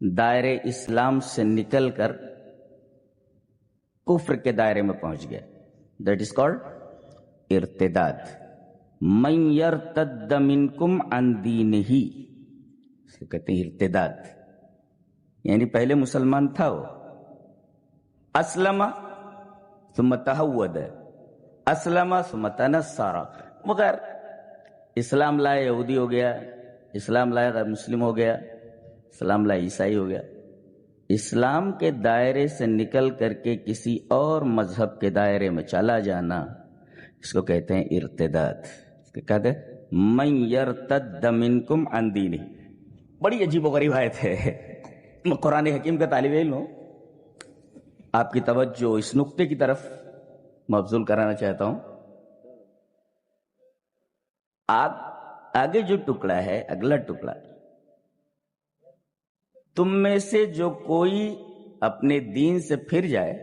دائرے اسلام سے نکل کر کفر کے دائرے میں پہنچ گیا. دیٹ از کالڈ ارتداد. من یرتد منکم عن دینہ، اسے کہتے ہیں ارتداد. یعنی پہلے مسلمان تھا وہ، اسلم ثم تہود، اسلم ثم تنصر، مگر اسلام لائے یہودی ہو گیا، اسلام لائے غیر مسلم ہو گیا، اسلام لائے عیسائی ہو گیا. اسلام کے دائرے سے نکل کر کے کسی اور مذہب کے دائرے میں چلا جانا، اس کو کہتے ہیں ارتداد. کہتے ہیں من یرتد منکم عن دینہ. بڑی عجیب و غریب آیت ہے. میں قرآن حکیم کا طالب علم ہوں، آپ کی توجہ اس نقطے کی طرف مبذول کرانا چاہتا ہوں. آگے جو ٹکڑا ہے، اگلا ٹکڑا، تم میں سے جو کوئی اپنے دین سے پھر جائے،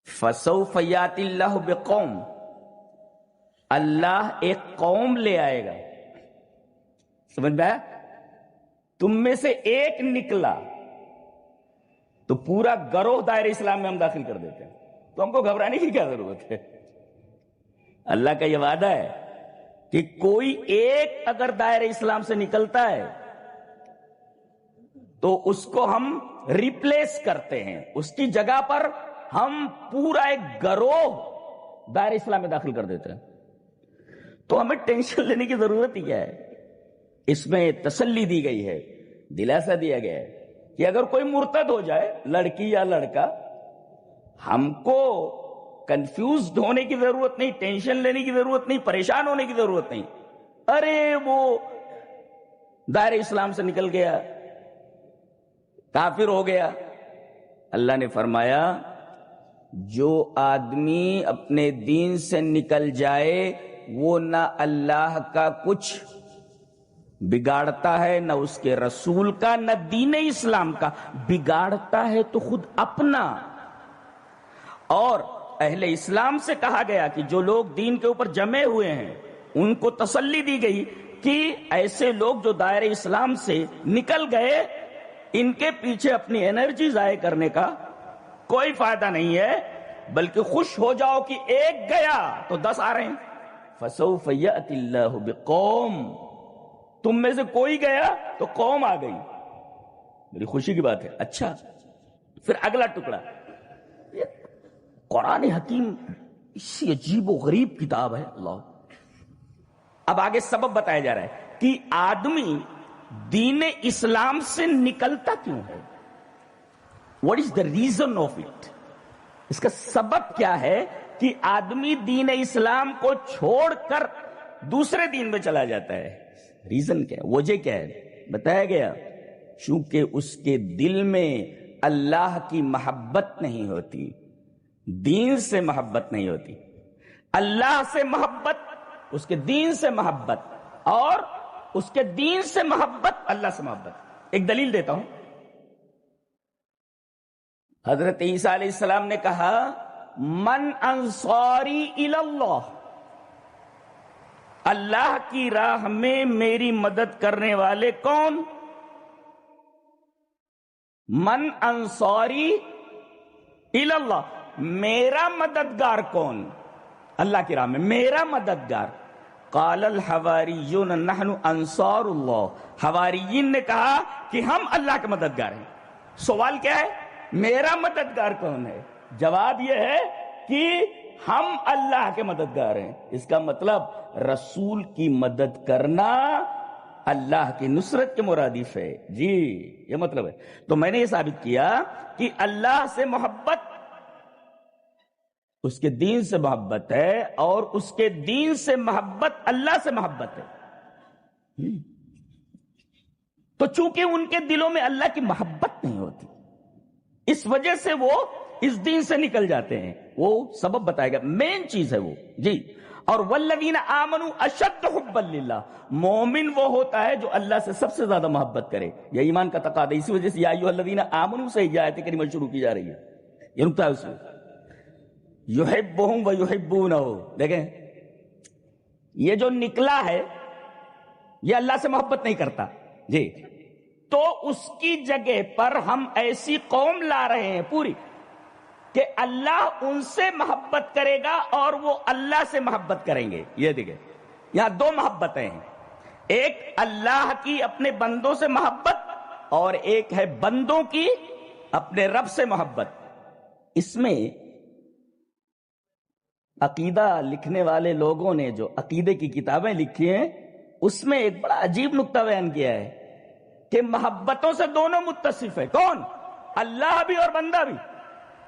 فَسَوْفَ يَأْتِ اللَّهُ بِقَوْمٍ، اللہ ایک قوم لے آئے گا. سمجھ میں آیا؟ تم میں سے ایک نکلا تو پورا گروہ دائرہ اسلام میں ہم داخل کر دیتے ہیں، تو ہم کو گھبرانے کی کیا ضرورت ہے؟ اللہ کا یہ وعدہ ہے کہ کوئی ایک اگر دائرہ اسلام سے نکلتا ہے تو اس کو ہم ریپلیس کرتے ہیں، اس کی جگہ پر ہم پورا ایک گروہ دائرہ اسلام میں داخل کر دیتے ہیں. تو ہمیں ٹینشن لینے کی ضرورت ہی کیا ہے؟ اس میں تسلی دی گئی ہے، دلاسا دیا گیا ہے کہ اگر کوئی مرتد ہو جائے، لڑکی یا لڑکا، ہم کو کنفیوزڈ ہونے کی ضرورت نہیں، ٹینشن لینے کی ضرورت نہیں، پریشان ہونے کی ضرورت نہیں. ارے وہ دائرہ اسلام سے نکل گیا، کافر ہو گیا. اللہ نے فرمایا جو آدمی اپنے دین سے نکل جائے وہ نہ اللہ کا کچھ بگاڑتا ہے، نہ اس کے رسول کا، نہ دین اسلام کا. بگاڑتا ہے تو خود اپنا. اور اہل اسلام سے کہا گیا کہ جو لوگ دین کے اوپر جمے ہوئے ہیں ان کو تسلی دی گئی کہ ایسے لوگ جو دائرہ اسلام سے نکل گئے، ان کے پیچھے اپنی انرجی ضائع کرنے کا کوئی فائدہ نہیں ہے، بلکہ خوش ہو جاؤ کہ ایک گیا تو 10 آ رہے ہیں. فَسَوْفَ يَأْتِ اللَّهُ بِقَوْمٍ، تم میں سے کوئی گیا تو قوم آ گئی. میری خوشی کی بات ہے. اچھا، پھر اگلا ٹکڑا. قرآن حکیم اسی عجیب و غریب کتاب ہے. اللہ، اب آگے سبب بتایا جا رہا ہے کہ آدمی دین اسلام سے نکلتا کیوں ہے. What is the reason of it? اس کا سبب کیا ہے کہ آدمی دین اسلام کو چھوڑ کر دوسرے دین میں چلا جاتا ہے؟ ریزن کیا ہے، وجہ کیا ہے؟ بتایا گیا چونکہ اس کے دل میں اللہ کی محبت نہیں ہوتی، دین سے محبت نہیں ہوتی. اللہ سے محبت، اس کے دین سے محبت، اور اس کے دین سے محبت اللہ سے محبت. ایک دلیل دیتا ہوں. حضرت عیسیٰ علیہ السلام نے کہا من انصاری الی اللہ، اللہ کی راہ میں میری مدد کرنے والے کون؟ من انصاری الی اللہ، میرا مددگار کون؟ اللہ کی راہ میں میرا مددگار. قال الحواریون نحن انصار اللہ، حواریین نے کہا کہ ہم اللہ کے مددگار ہیں. سوال کیا ہے؟ میرا مددگار کون ہے؟ جواب یہ ہے کہ ہم اللہ کے مددگار ہیں. اس کا مطلب رسول کی مدد کرنا اللہ کی نصرت کے مرادف ہے. جی یہ مطلب ہے. تو میں نے یہ ثابت کیا کہ اللہ سے محبت اس کے دین سے محبت ہے، اور اس کے دین سے محبت اللہ سے محبت ہے. تو چونکہ ان کے دلوں میں اللہ کی محبت نہیں ہوتی، اس وجہ سے وہ اس دین سے نکل جاتے ہیں. وہ سبب بتائے گا، مین چیز ہے وہ. جی، اور والذین آمنوا اشد حبا للہ، مومن وہ ہوتا ہے جو اللہ سے سب سے زیادہ محبت کرے. یہ ایمان کا تقاضا ہے. اسی وجہ سے یا ایھا الذین آمنوا سے یہ آیت کریمہ شروع کی جا رہی ہے. یہ نقطہ ہے اس میں، یحبہم ویحبونہ. دیکھیں یہ جو نکلا ہے یہ اللہ سے محبت نہیں کرتا. جی، تو اس کی جگہ پر ہم ایسی قوم لا رہے ہیں پوری کہ اللہ ان سے محبت کرے گا اور وہ اللہ سے محبت کریں گے. یہ دیکھیں یہاں دو محبتیں ہیں، ایک اللہ کی اپنے بندوں سے محبت اور ایک ہے بندوں کی اپنے رب سے محبت. اس میں عقیدہ لکھنے والے لوگوں نے جو عقیدے کی کتابیں لکھی ہیں اس میں ایک بڑا عجیب نقطہ بیان کیا ہے کہ محبتوں سے دونوں متصف ہے. کون؟ اللہ بھی اور بندہ بھی.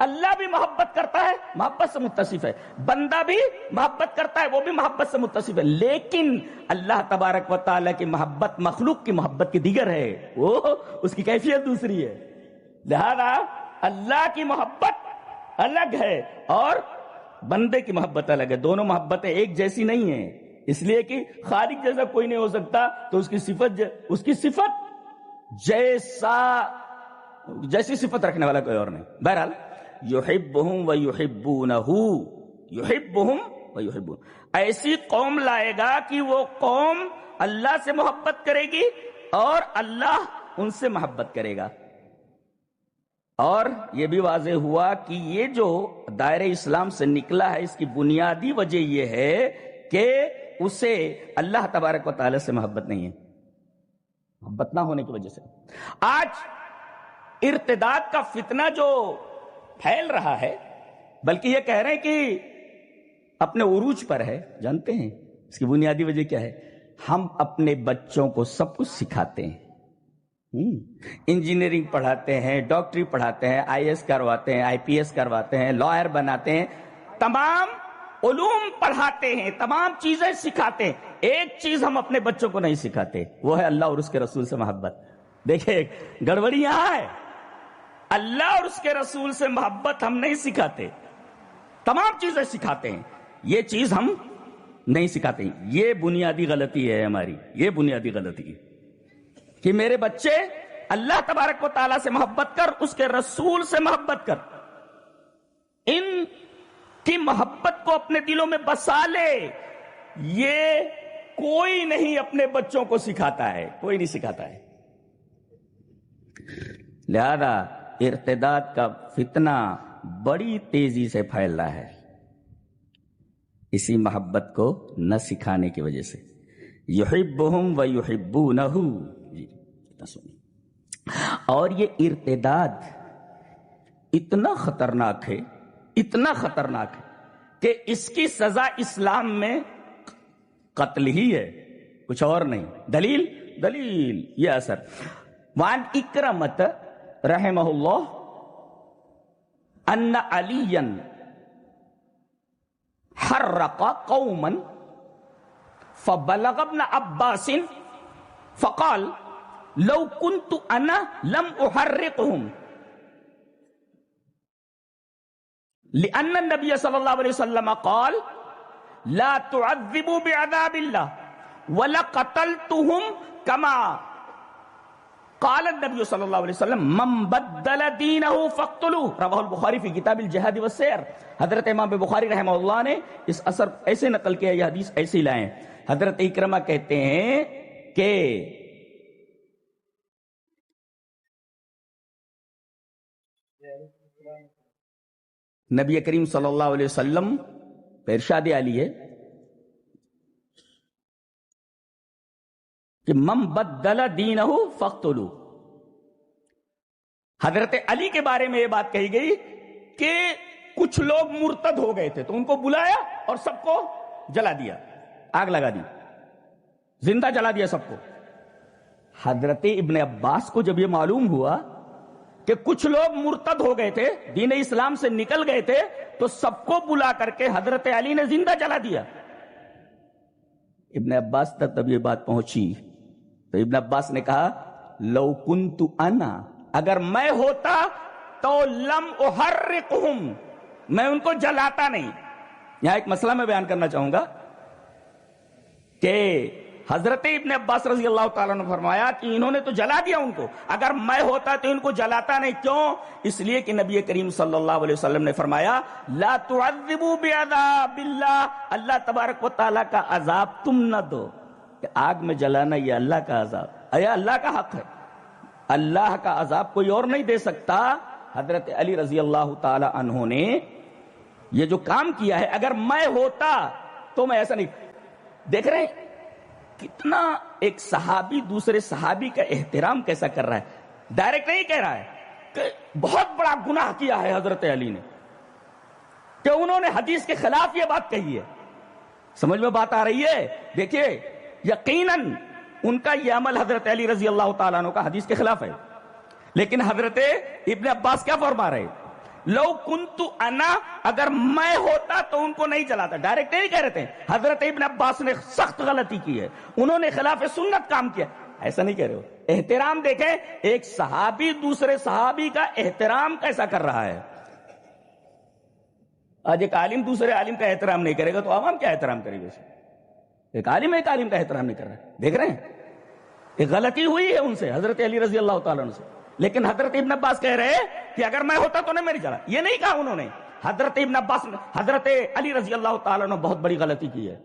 اللہ بھی محبت کرتا ہے، محبت سے متصف ہے، بندہ بھی محبت کرتا ہے، وہ بھی محبت سے متصف ہے. لیکن اللہ تبارک و تعالیٰ کی محبت مخلوق کی محبت کی دیگر ہے، وہ اس کی کیفیت دوسری ہے. لہذا اللہ کی محبت الگ ہے اور بندے کی محبت الگ ہے. دونوں محبتیں ایک جیسی نہیں ہیں، اس لیے کہ خالق جیسا کوئی نہیں ہو سکتا، تو اس کی صفت جیسی صفت رکھنے والا کوئی اور نہیں. بہرحال یحبہم و یحبونہ، یحبہم و یحبون، ایسی قوم لائے گا کہ وہ قوم اللہ سے محبت کرے گی اور اللہ ان سے محبت کرے گا. اور یہ بھی واضح ہوا کہ یہ جو دائرہ اسلام سے نکلا ہے اس کی بنیادی وجہ یہ ہے کہ اسے اللہ تبارک و تعالی سے محبت نہیں ہے، محبت نہ ہونے کی وجہ سے. آج ارتداد کا فتنہ جو پھیل رہا ہے، بلکہ یہ کہہ رہے ہیں کہ اپنے عروج پر ہے. جانتے ہیں اس کی بنیادی وجہ کیا ہے؟ ہم اپنے بچوں کو سب کچھ سکھاتے ہیں، انجینئرنگ پڑھاتے ہیں، ڈاکٹری پڑھاتے ہیں، IAS کرواتے ہیں، IPS کرواتے ہیں، لائر بناتے ہیں، تمام علوم پڑھاتے ہیں، تمام چیزیں سکھاتے ہیں. ایک چیز ہم اپنے بچوں کو نہیں سکھاتے، وہ ہے اللہ اور اس کے رسول سے محبت. دیکھیں گڑبڑی یہاں ہے، اللہ اور اس کے رسول سے محبت ہم نہیں سکھاتے، تمام چیزیں سکھاتے ہیں، یہ چیز ہم نہیں سکھاتے. یہ بنیادی غلطی ہے ہماری، یہ بنیادی غلطی ہے کہ میرے بچے اللہ تبارک و تعالیٰ سے محبت کر، اس کے رسول سے محبت کر، ان کی محبت کو اپنے دلوں میں بسا لے. یہ کوئی نہیں اپنے بچوں کو سکھاتا ہے، کوئی نہیں سکھاتا ہے. لہذا ارتداد کا فتنہ بڑی تیزی سے پھیل رہا ہے اسی محبت کو نہ سکھانے کی وجہ سے. یحبہم و یحبونہ. اور یہ ارتداد اتنا خطرناک ہے، اتنا خطرناک ہے کہ اس کی سزا اسلام میں قتل ہی ہے، کچھ اور نہیں. دلیل یہ اثر وان اکرمت رحمہ اللہ ان علی حرق قوما فبلغ ابن عباس فقال لو كنت انا لم احرقهم لان النبي صلى الله عليه وسلم قال لا تعذبوا بعذاب الله ولقتلتهم كما قال النبي صلی اللہ علیہ وسلم من بدل دینہ فاقتلوہ. رواہ البخاری فی کتاب الجہاد والسیر. حضرت امام بخاری رحمہ اللہ نے اس اثر ایسے نقل کیا، یہ حدیث ایسے لائے. حضرت اکرمہ کہتے ہیں کہ نبی کریم صلی اللہ علیہ وسلم پہ ارشاد علی ہے کہ من بدل دینہ فاقتلوہ. حضرت علی کے بارے میں یہ بات کہی گئی کہ کچھ لوگ مرتد ہو گئے تھے تو ان کو بلایا اور سب کو جلا دیا، آگ لگا دی، زندہ جلا دیا سب کو. حضرت ابن عباس کو جب یہ معلوم ہوا کہ کچھ لوگ مرتد ہو گئے تھے، دین اسلام سے نکل گئے تھے، تو سب کو بلا کر کے حضرت علی نے زندہ جلا دیا. ابن عباس تک تب یہ بات پہنچی تو ابن عباس نے کہا لو کنت انا، اگر میں ہوتا تو لم احرقہم، میں ان کو جلاتا نہیں. یہاں ایک مسئلہ میں بیان کرنا چاہوں گا کہ حضرت ابن عباس رضی اللہ تعالیٰ نے فرمایا کہ انہوں نے تو جلا دیا ان کو، اگر میں ہوتا تو ان کو جلاتا نہیں. کیوں؟ اس لیے کہ نبی کریم صلی اللہ علیہ وسلم نے فرمایا لا تعذبوا بعذاب اللہ، اللہ تبارک و تعالیٰ کا عذاب تم نہ دو. کہ آگ میں جلانا یہ اللہ کا عذاب، یہ اللہ کا حق ہے. اللہ کا عذاب کوئی اور نہیں دے سکتا. حضرت علی رضی اللہ تعالی عنہ نے یہ جو کام کیا ہے، اگر میں ہوتا تو میں ایسا نہیں. دیکھ رہے ہیں کتنا ایک صحابی دوسرے صحابی کا احترام کیسا کر رہا ہے. ڈائریکٹ نہیں کہہ رہا ہے کہ بہت بڑا گناہ کیا ہے حضرت علی نے کہ انہوں نے حدیث کے خلاف یہ بات کہی ہے. سمجھ میں بات آ رہی ہے؟ دیکھیے یقیناً ان کا یہ عمل حضرت علی رضی اللہ تعالیٰ عنہ کا حدیث کے خلاف ہے، لیکن حضرت ابن عباس کیا فرما رہے؟ لو کنت انا، اگر میں ہوتا تو ان کو نہیں جلاتا. ڈائریکٹ نہیں کہہ رہے تھے. حضرت ابن عباس نے سخت غلطی کی ہے، انہوں نے خلاف سنت کام کیا، ایسا نہیں کہہ رہے ہو. احترام دیکھیں، ایک صحابی دوسرے صحابی کا احترام کیسا کر رہا ہے. آج ایک عالم دوسرے عالم کا احترام نہیں کرے گا تو عوام کیا احترام کرے گا؟ ایک عالم کا احترام نہیں کر رہا ہے. دیکھ رہے ہیں ایک غلطی ہوئی ہے ان سے، حضرت علی رضی اللہ تعالیٰ عنہ سے. لیکن حضرت ابن عباس کہہ رہے کہ اگر میں ہوتا تو نہیں میری چلا. یہ نہیں کہا انہوں نے. حضرت ابن عباس نے حضرت علی رضی اللہ تعالیٰ عنہ بہت بڑی غلطی کی ہے،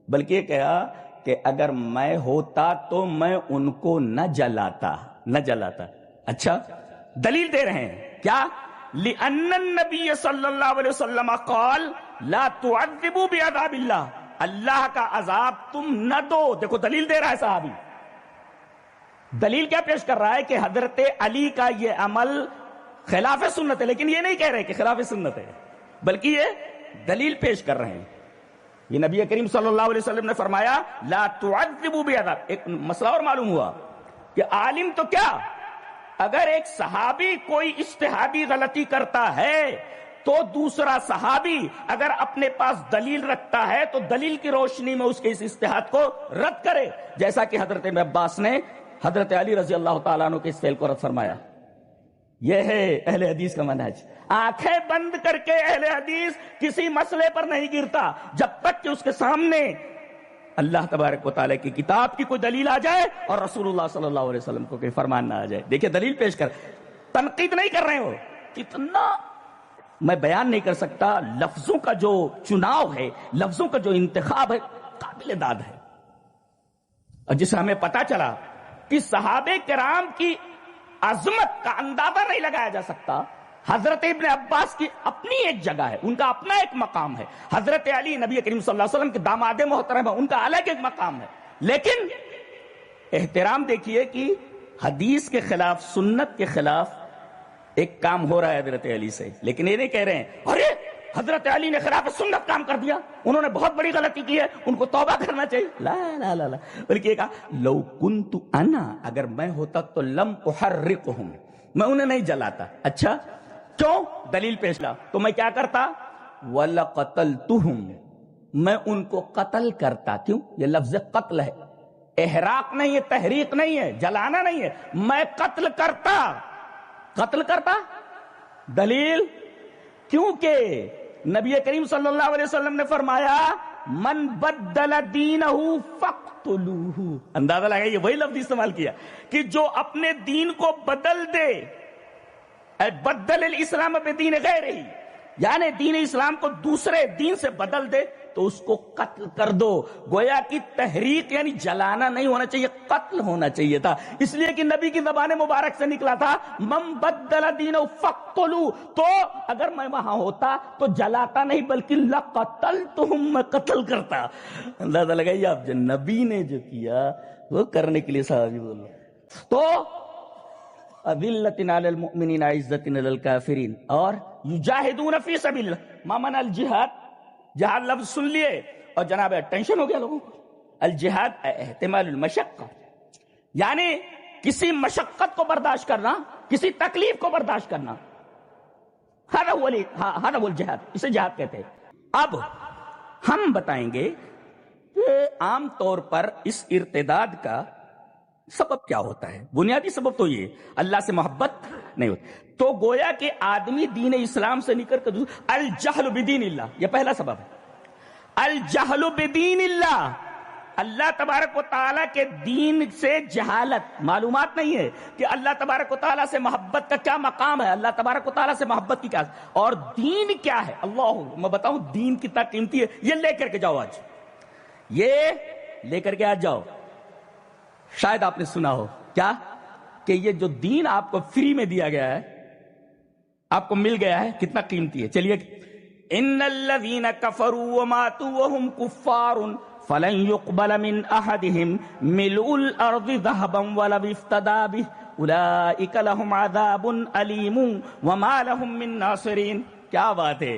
بلکہ یہ کہا کہ اگر میں ہوتا تو میں ان کو نہ جلاتا. اچھا دلیل دے رہے ہیں کیا؟ لِأَنَّ النَّبِيَّ صلی اللہ علیہ وسلم قال لا تعذبوا بعذاب اللہ، اللہ کا عذاب تم نہ دو. دیکھو دلیل دے رہا ہے صحابی. دلیل کیا پیش کر رہا ہے کہ حضرت علی کا یہ عمل خلاف سنت ہے، لیکن یہ نہیں کہہ رہے کہ خلاف سنت ہے، بلکہ یہ دلیل پیش کر رہے ہیں. یہ نبی کریم صلی اللہ علیہ وسلم نے فرمایا لا تعذبوا بعذاب. ایک مسئلہ اور معلوم ہوا کہ عالم تو کیا، اگر ایک صحابی کوئی اجتہادی غلطی کرتا ہے تو دوسرا صحابی اگر اپنے پاس دلیل رکھتا ہے تو دلیل کی روشنی میں اس کے اس اجتہاد کو رد کرے، جیسا کہ حضرت ابن عباس نے حضرت علی رضی اللہ تعالیٰ عنہ کے اس فعل کو رد فرمایا. یہ ہے اہل حدیث کا منہج. آنکھیں بند کر کے اہل حدیث کسی مسئلے پر نہیں گرتا جب تک کہ اس کے سامنے اللہ تبارک و تعالیٰ کی کتاب کی کوئی دلیل آ جائے اور رسول اللہ صلی اللہ علیہ وسلم کو کوئی فرمان نہ آ جائے. دیکھیں دلیل پیش کر، تنقید نہیں کر رہے ہو. کتنا میں بیان نہیں کر سکتا. لفظوں کا جو چناؤ ہے، لفظوں کا جو انتخاب ہے، قابل داد ہے. اور جسے ہمیں پتا چلا کہ صحابہ کرام کی عظمت کا اندازہ نہیں لگایا جا سکتا. حضرت ابن عباس کی اپنی ایک جگہ ہے، ان کا اپنا ایک مقام ہے. حضرت علی نبی کریم صلی اللہ علیہ وسلم کے داماد محترم ہے، ان کا الگ ایک مقام ہے. لیکن احترام دیکھیے کہ حدیث کے خلاف، سنت کے خلاف ایک کام ہو رہا ہے حضرت علی سے، لیکن یہ نہیں کہہ رہے ہیں ارے حضرت علی نے خلاف سنت کام کر دیا، انہوں نے بہت بڑی غلطی کی ہے، ان کو توبہ کرنا چاہیے. لا لا لا لا، بلکہ یہ کہا لو کنت انا، اگر میں ہوتا تو لم احرقهم، میں انہیں نہیں جلاتا. اچھا کیوں؟ دلیل پیش لا. تو میں کیا کرتا؟ وَلَقَتَلْتُهُمْ، میں ان کو قتل کرتا. کیوں؟ یہ لفظ قتل ہے، احراق نہیں ہے، تحریق نہیں ہے، جلانا نہیں ہے. میں قتل کرتا. دلیل کیونکہ نبی کریم صلی اللہ علیہ وسلم نے فرمایا من بدل دینہ فقتلوہ. اندازہ لگائیے وہی لفظ استعمال کیا کہ جو اپنے دین کو بدل دے، بدل الاسلام بدین غیرہ، یعنی دین اسلام کو دوسرے دین سے بدل دے تو اس کو قتل کر دو. گویا کی تحریق یعنی جلانا نہیں ہونا چاہیے، قتل ہونا چاہیے تھا. اس لیے کہ نبی کی زبان مبارک سے نکلا تھا من بدل دینہ فقتلوا. تو اگر میں وہاں ہوتا تو جلاتا نہیں بلکہ لقتلتہم، میں قتل کرتا. اندازہ لگائیے آپ، جو نبی نے جو کیا وہ کرنے کے لیے صحابی بول رہے. تو اذلۃ علی المؤمنین عزۃ علی الکافرین اور یجاہدون فی سبیل اللہ. ما معنی الجہاد؟ جہاد لفظ سن لیے اور جناب ٹینشن ہو گیا لوگوں کو. الجہاد احتمال المشقہ، یعنی کسی مشقت کو برداشت کرنا، کسی تکلیف کو برداشت کرنا. ہر اول جہاد، اسے جہاد کہتے ہیں. اب ہم بتائیں گے کہ عام طور پر اس ارتداد کا سبب کیا ہوتا ہے. بنیادی سبب تو یہ اللہ سے محبت نہیں ہوتی. تو گویا کہ آدمی دین اسلام سے نکل کر الجہل بدین اللہ، یہ پہلا سبب ہے. الجہل بدین اللہ، اللہ تبارک و تعالیٰ کے دین سے جہالت، معلومات نہیں ہے کہ اللہ تبارک و تعالیٰ سے محبت کا کیا مقام ہے، اللہ تبارک و تعالیٰ سے محبت کی کیا اور دین کیا ہے. اللہ، میں بتاؤں دین کتنا قیمتی ہے. یہ لے کر کے جاؤ، آج یہ لے کر کے آج جاؤ. شاید آپ نے سنا ہو کیا کہ یہ جو دین آپ کو فری میں دیا گیا ہے، آپ کو مل گیا ہے، کتنا قیمتی ہے. چلیے، ان الذین کفروا وماتوا وهم کفار فلن يقبل من احدهم ملء الارض ذهبا ولو افتدى به اولئک لهم عذاب الیم وما لهم من ناصرین. کیا بات ہے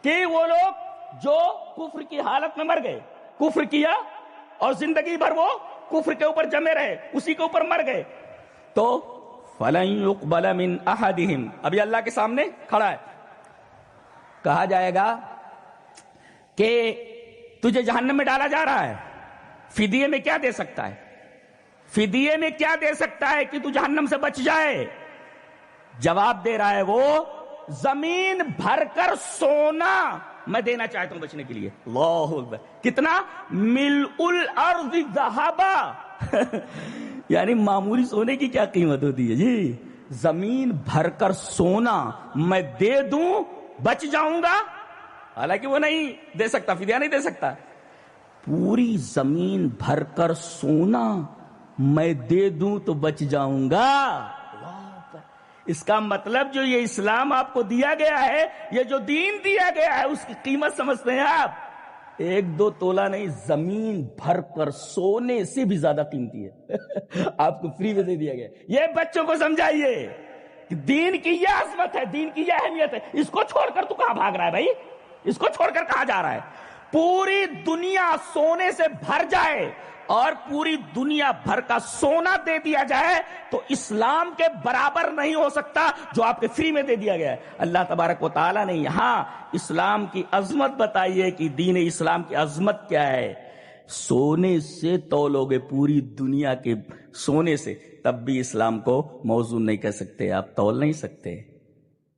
کہ وہ لوگ جو کفر کی حالت میں مر گئے، کفر کیا اور زندگی بھر وہ کفر کے اوپر جمے رہے، اسی کے اوپر مر گئے، تو فَلَن يُقْبَلَ مِنْ أَحَدِهِمْ، ابھی اللہ کے سامنے کھڑا ہے، کہا جائے گا کہ تجھے جہنم میں ڈالا جا رہا ہے، فدیے میں کیا دے سکتا ہے؟ فدیے میں کیا دے سکتا ہے کہ تو جہنم سے بچ جائے؟ جواب دے رہا ہے وہ، زمین بھر کر سونا میں دینا چاہتا ہوں بچنے کے لیے. اللہ اکبر. کتنا؟ ملء الارض ذهبا یعنی معمولی سونے کی کیا قیمت ہوتی ہے جی؟ زمین بھر کر سونا میں دے دوں بچ جاؤں گا. حالانکہ وہ نہیں دے سکتا، فدیہ نہیں دے سکتا. پوری زمین بھر کر سونا میں دے دوں تو بچ جاؤں گا. اس کا مطلب جو یہ اسلام آپ کو دیا گیا ہے، یہ جو دین دیا گیا ہے، اس کی قیمت سمجھتے ہیں آپ؟ 1-2 تولہ نہیں، زمین بھر کر سونے سے بھی زیادہ قیمتی ہے. آپ کو فری میں دے دیا گیا. یہ بچوں کو سمجھائیے کہ دین کی یہ عظمت ہے، دین کی یہ اہمیت ہے. اس کو چھوڑ کر تو کہاں بھاگ رہا ہے بھائی؟ اس کو چھوڑ کر کہاں جا رہا ہے؟ پوری دنیا سونے سے بھر جائے اور پوری دنیا بھر کا سونا دے دیا جائے تو اسلام کے برابر نہیں ہو سکتا جو آپ کے فری میں دے دیا گیا ہے. اللہ تبارک و تعالیٰ نے یہاں اسلام کی عظمت بتائی ہے کہ دین اسلام کی عظمت کیا ہے. سونے سے تولو گے پوری دنیا کے سونے سے، تب بھی اسلام کو موزون نہیں کر سکتے، آپ تول نہیں سکتے.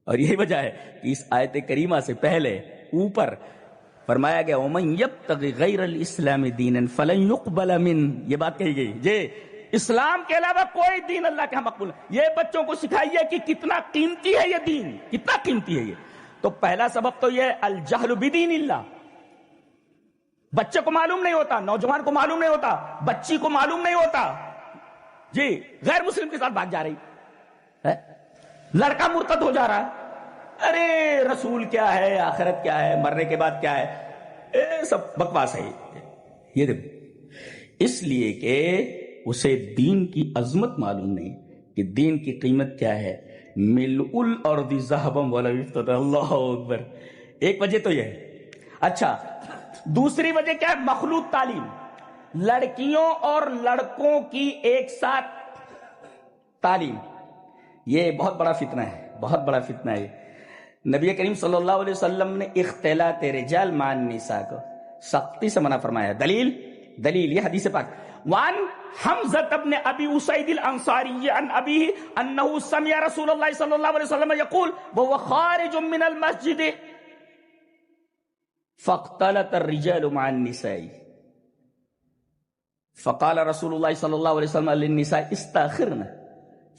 اور یہی وجہ ہے کہ اس آیت کریمہ سے پہلے اوپر فرمایا گیا وَمَن يَبْتَغِ غَيْرَ الْإِسْلَامِ دِينًا فَلَن يُقْبَلَ مِنْهُ. یہ بات کہی گئی جی، اسلام کے علاوہ کوئی دین اللہ کے ہاں مقبول نہیں. یہ بچوں کو سکھائیے کہ کتنا قیمتی ہے یہ دین، کتنا قیمتی ہے یہ. تو پہلا سبب تو یہ الجہل بدین اللہ. بچے کو معلوم نہیں ہوتا، نوجوان کو معلوم نہیں ہوتا، بچی کو معلوم نہیں ہوتا جی، غیر مسلم کے ساتھ بھاگ جا رہی ہے، لڑکا مرتد ہو جا رہا ہے. ارے رسول کیا ہے، آخرت کیا ہے، مرنے کے بعد کیا ہے، سب بکواس ہے. یہ دیکھو، اس لیے کہ اسے دین کی عظمت معلوم نہیں کہ دین کی قیمت کیا ہے. ملء الارض ذهبا ولو افتدى. اللہ اکبر. ایک وجہ تو یہ ہے. اچھا، دوسری وجہ کیا ہے؟ مخلوط تعلیم. لڑکیوں اور لڑکوں کی ایک ساتھ تعلیم، یہ بہت بڑا فتنہ ہے، بہت بڑا فتنہ ہے. نبی کریم صلی اللہ علیہ وسلم نے اختلاط رجال مع النساء کو سختی سے منع فرمایا. دلیل یہ حدیث پاک. وان حمزہ بن ابی اسید الانصاری عن ابیہ انہ سمع رسول اللہ صلی اللہ علیہ وسلم یقول وهو خارج من المسجد فاختلط الرجال مع النساء فقال رسول اللہ صلی اللہ علیہ وسلم للنساء استاخرن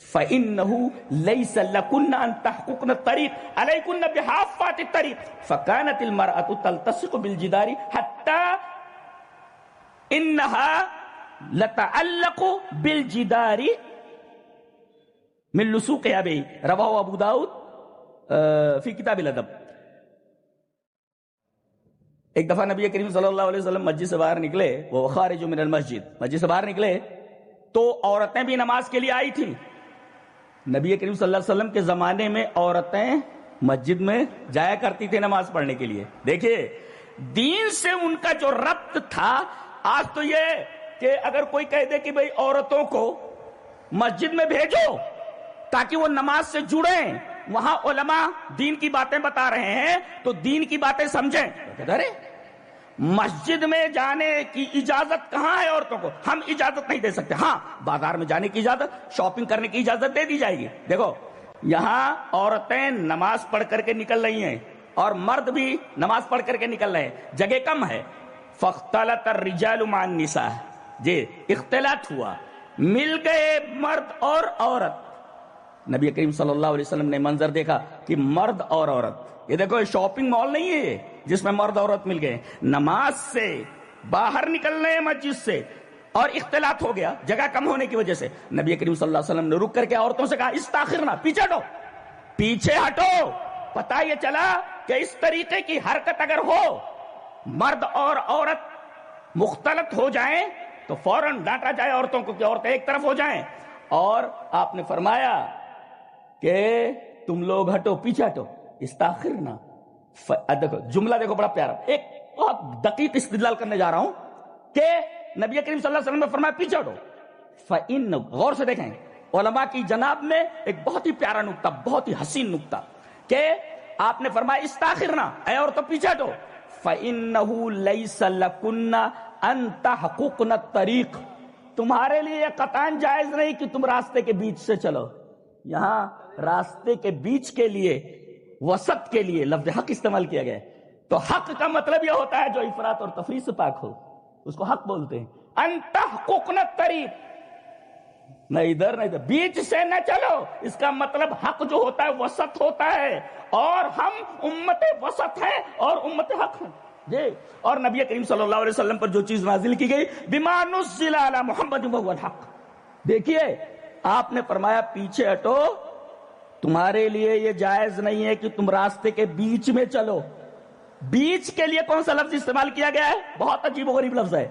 فإنه ليس لكن أن تحققن الطريق عليكن بحافات الطريق. فكانت المرأة تلتصق بالجدار حتى إنها لتعلق بالجدار من لصوقها به. رواه أبو داود في كتاب الأدب. ایک دفعہ نبی کریم صلی اللہ علیہ وسلم مسجد سے باہر نکلے، وہ خارج من المسجد، مسجد سے باہر نکلے تو عورتیں بھی نماز کے لیے آئی تھیں. نبی کریم صلی اللہ علیہ وسلم کے زمانے میں عورتیں مسجد میں جایا کرتی تھی نماز پڑھنے کے لیے. دیکھیے دین سے ان کا جو ربط تھا. آج تو یہ کہ اگر کوئی کہہ دے کہ بھئی عورتوں کو مسجد میں بھیجو تاکہ وہ نماز سے جڑیں، وہاں علماء دین کی باتیں بتا رہے ہیں تو دین کی باتیں سمجھیں. ارے مسجد میں جانے کی اجازت کہاں ہے عورتوں کو؟ ہم اجازت نہیں دے سکتے. ہاں، بازار میں جانے کی اجازت، شاپنگ کرنے کی اجازت دے دی جائے گی. دیکھو یہاں عورتیں نماز پڑھ کر کے نکل رہی ہیں اور مرد بھی نماز پڑھ کر کے نکل رہے ہیں، جگہ کم ہے. فاختلط الرجال مع النساء. جی اختلاط ہوا، مل گئے مرد اور عورت. نبی کریم صلی اللہ علیہ وسلم نے منظر دیکھا کہ مرد اور عورت، یہ دیکھو شاپنگ مال نہیں ہے جس میں مرد عورت مل گئے، نماز سے باہر نکل رہے ہیں مسجد سے اور اختلاط ہو گیا جگہ کم ہونے کی وجہ سے، نبی کریم صلی اللہ علیہ وسلم نے رک کر کے عورتوں سے کہا استاخرنا، پیچھے ہٹو، پیچھے ہٹو۔ پتہ یہ چلا کہ اس طریقے کی حرکت اگر ہو، مرد اور عورت مختلط ہو جائیں تو فوراً ڈانٹا جائے عورتوں کو کہ عورتیں ایک طرف ہو جائیں، اور آپ نے فرمایا کہ تم لوگ ہٹو، پیچھے ہٹو، استاخرنا۔ دیکھو جملہ، دیکھو بڑا پیارا، ایک بہت دقیق استدلال کرنے جا رہا ہوں کہ نبی کریم صلی اللہ علیہ وسلم نے فرمایا پیچھے ہٹو، فإن، غور سے دیکھیں علماء کی جناب میں ایک بہت ہی پیارا نکتہ، بہت ہی حسین نکتہ، کہ آپ نے فرمایا استاخرنا، اے عورتوں پیچھے ہٹو، فإنه ليس لكن ان تحققن الطريق، تمہارے لیے یہ قطعاً جائز نہیں کہ تم راستے کے بیچ سے چلو۔ یہاں راستے کے بیچ کے لیے، وسط کے لیے لفظ حق استعمال کیا گیا ہے۔ تو حق کا مطلب یہ ہوتا ہے جو افراط اور تفریط سے پاک ہو، اس کو حق بولتے ہیں۔ ان تحققن الطریق، نہ ادھر نہ ادھر، بیچ سے نہ چلو، اس کا مطلب حق جو ہوتا ہے وسط ہوتا ہے، اور ہم امت وسط ہیں اور امت حق ہیں جی۔ اور نبی کریم صلی اللہ علیہ وسلم پر جو چیز نازل کی گئی، بما نزل علی محمد وهو الحق، دیکھیے آپ نے فرمایا پیچھے ہٹو، تمہارے لیے یہ جائز نہیں ہے کہ تم راستے کے بیچ میں چلو۔ بیچ کے لیے کون سا لفظ استعمال کیا گیا ہے؟ بہت عجیب و غریب لفظ ہے،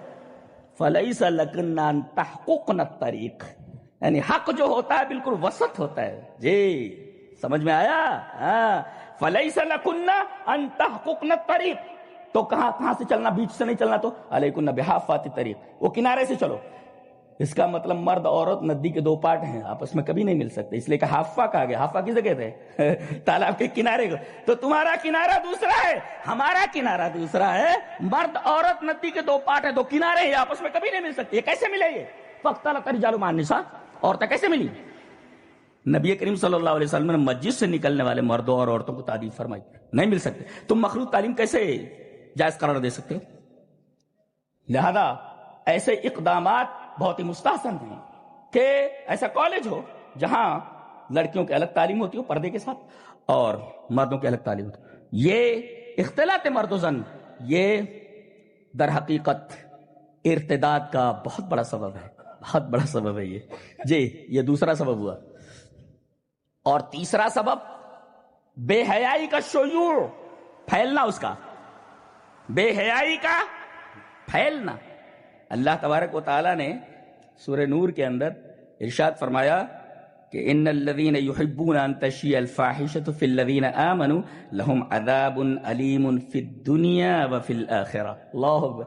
فَلَيْسَ لَكُنَّ أَن تَحْقُقْنَ الطَّرِيقَ، یعنی حق جو ہوتا ہے بالکل وسط ہوتا ہے جی، سمجھ میں آیا؟ ہاں، فَلَيْسَ لَكُنَّ أَن تَحْقُقْنَ الطَّرِيقَ، تو کہاں سے چلنا؟ بیچ سے نہیں چلنا، تو عَلَيْكُنَّ بِحَافَّاتِ الطَّرِيقِ، وہ کنارے سے چلو۔ اس کا مطلب مرد عورت ندی کے دو پارٹ ہیں، آپس میں کبھی نہیں مل سکتے، اس لیے کہ حافہ کہا گیا۔ حافہ کسے کہتے ہیں؟ تالاب کے کنارے کو۔ تو تمہارا کنارہ دوسرا ہے، ہمارا کنارہ دوسرا ہے، مرد عورت ندی کے دو پارٹ ہیں، دو کنارے ہیں، آپس میں کبھی نہیں مل سکتے، یہ کیسے ملے؟ یہ فَاخْتَلَطَ الرِّجَالُ مَعَ النِّسَاءِ، عورتیں کیسے ملی؟ نبی کریم صلی اللہ علیہ وسلم نے مسجد سے نکلنے والے مردوں اور عورتوں کو تعلیم فرمائی، نہیں مل سکتے، تم مخلوط تعلیم کیسے جائز قرار دے سکتے ہو؟ لہذا ایسے اقدامات بہت ہی مستحسن ہیں کہ ایسا کالج ہو جہاں لڑکیوں کی الگ تعلیم ہوتی ہو پردے کے ساتھ اور مردوں کی الگ تعلیم ہوتی ہو۔ یہ اختلاط مرد و زن، یہ در حقیقت ارتداد کا بہت بڑا سبب ہے، بہت بڑا سبب ہے یہ جی۔ یہ دوسرا سبب ہوا، اور تیسرا سبب بے حیائی کا شیوع، پھیلنا، اس کا بے حیائی کا پھیلنا۔ اللہ تبارک و تعالیٰ نے سورہ نور کے اندر ارشاد فرمایا کہ ان الذین یحبون ان تشیع الفاحشۃ فی الذین آمنوا لہم عذاب علیم فی الدنیا وفی الآخرہ۔ اللہ اکبر۔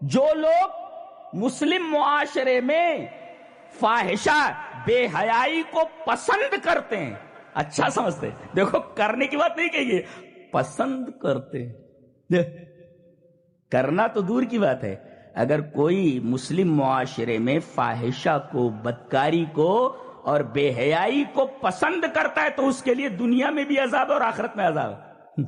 جو لوگ مسلم معاشرے میں فاحشہ، بے حیائی کو پسند کرتے ہیں، اچھا سمجھتے ہیں، دیکھو کرنے کی بات نہیں کہی ہے، پسند کرتے ہیں، کرنا تو دور کی بات ہے، اگر کوئی مسلم معاشرے میں فاحشہ کو، بدکاری کو اور بے حیائی کو پسند کرتا ہے تو اس کے لیے دنیا میں بھی عذاب اور آخرت میں عذاب ہے۔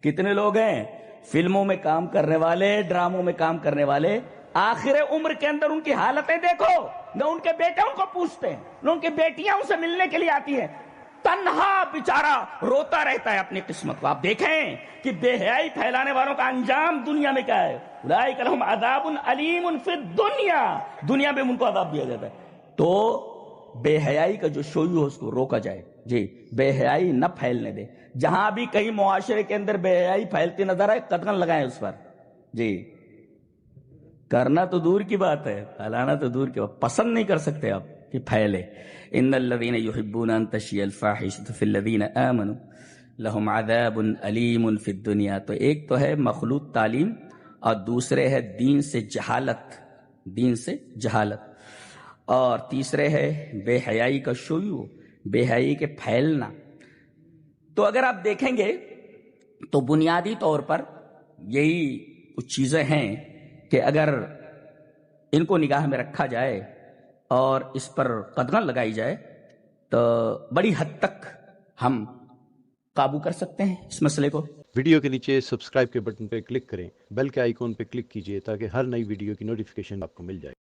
کتنے لوگ ہیں فلموں میں کام کرنے والے، ڈراموں میں کام کرنے والے، آخر عمر کے اندر ان کی حالتیں دیکھو، نہ ان کے بیٹے ان کو پوچھتے ہیں، نہ ان کی بیٹیاں ان سے ملنے کے لیے آتی ہیں، تنہا بیچارہ روتا رہتا ہے اپنی قسمت کو۔ آپ دیکھیں کہ بے حیائی پھیلانے والوں کا انجام دنیا میں کیا ہے، اولئک لہم عذاب علیم فی الدنیا، دنیا میں ان کو عذاب دیا جاتا ہے۔ تو بے حیائی کا جو شیوع ہے اس کو روکا جائے جی، بے حیائی نہ پھیلنے دے۔ جہاں بھی کہیں معاشرے کے اندر بے حیائی پھیلتی نظر آئے قدغن لگائیں اس پر جی۔ کرنا تو دور کی بات ہے، پھیلانا تو دور کی بات، پسند نہیں کر سکتے آپ کہ پھیلے۔ ان الذین یحبون ان تشیع الفاحشۃ فی الذین آمنوا لہم عذاب علیم فی الدنیا۔ تو ایک تو ہے مخلوط تعلیم اور دوسرے ہے دین سے جہالت، دین سے جہالت، اور تیسرے ہے بے حیائی کا شیوع، بے حیائی کے پھیلنا۔ تو اگر آپ دیکھیں گے تو بنیادی طور پر یہی کچھ چیزیں ہیں کہ اگر ان کو نگاہ میں رکھا جائے اور اس پر قدغن لگائی جائے تو بڑی حد تک ہم قابو کر سکتے ہیں اس مسئلے کو۔ ویڈیو کے نیچے سبسکرائب کے بٹن پہ کلک کریں، بیل کے آئیکن پہ کلک کیجئے تاکہ ہر نئی ویڈیو کی نوٹیفیکیشن آپ کو مل جائے۔